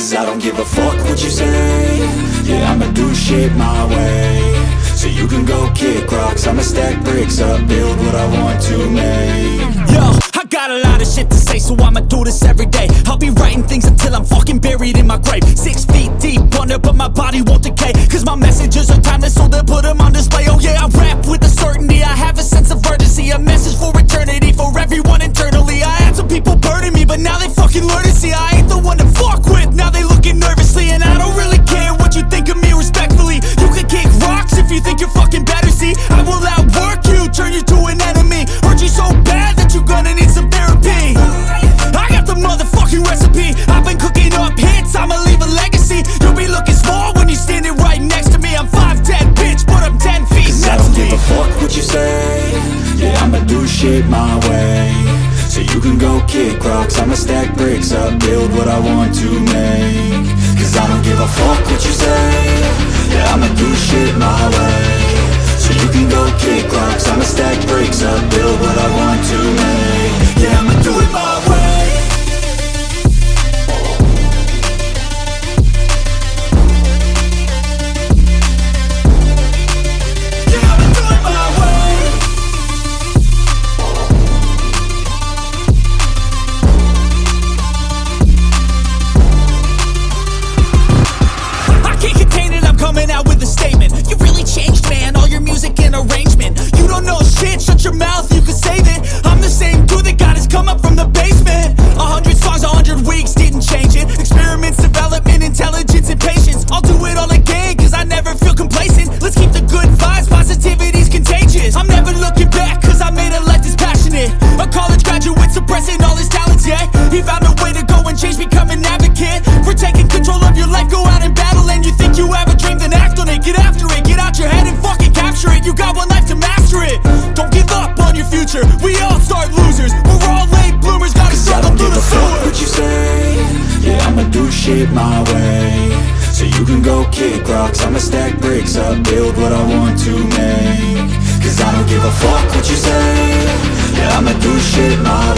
Cause I don't give a fuck what you say. Yeah, I'ma do shit my way. So you can go kick rocks, I'ma stack bricks up, build what I want to make. Yo, I got a lot of shit to say, so I'ma do this every day. I'll be writing things until I'm fucking buried in my grave. 6 feet deep under, but my body won't decay. Cause my messages are timeless, so they'll put them on display. Oh yeah, I rap with a certainty, I have a sense of urgency. A message for eternity, for everyone internally. I had some people burning me, but now they fucking learn to see I ain't the one to fuck with, now they looking nervously. And I don't really care what you think of me, respectfully. You can kick rocks if you think you're fucking better, see. I will outwork you, turn you to an enemy. Hurt you so bad that you're gonna need some therapy. I got the motherfucking recipe, I've been cooking up hits, I'ma leave a legacy. You'll be looking small when you're standing right next to me. I'm 5'10", bitch, but I'm 10 feet Cause next I don't to me. give a fuck what you say. Yeah, I'ma do shit my way. So you can go kick rocks, I'ma stack bricks up, build what I want to make. Cause I don't give a fuck what you say. Yeah, I'ma do shit my way. So you can go kick rocks, I'ma stack bricks up, build what I want to make. Yeah, I'ma do it my way. Coming out with a statement. You really changed, man, all your music and arrangement. You don't know shit, shut your mouth, you can save it. I'm the same dude that got his come up from the basement. 100 songs, 100 weeks, didn't change it. Experiments, development, intelligence, and patience. I'll do it all again, cause I never feel complacent. Let's keep the good vibes, positivity's contagious. I'm never looking back, cause I made a life that's passionate. A college graduate suppressing all his talents, yeah. He found a way to go and change, become an advocate. For taking control of your life, go out and battle. And you think you have a dream, then act on it. Get after it, get out your head and fucking capture it. You got one life to master it. Don't give up on your future, we all start losers. We're all late bloomers, gotta struggle through the sewer. What you say? Yeah, I'ma do shit my way. So you can go kick rocks, I'ma stack bricks up, build what I want to make. Cause I don't give a fuck what you say. Yeah, I'ma do shit my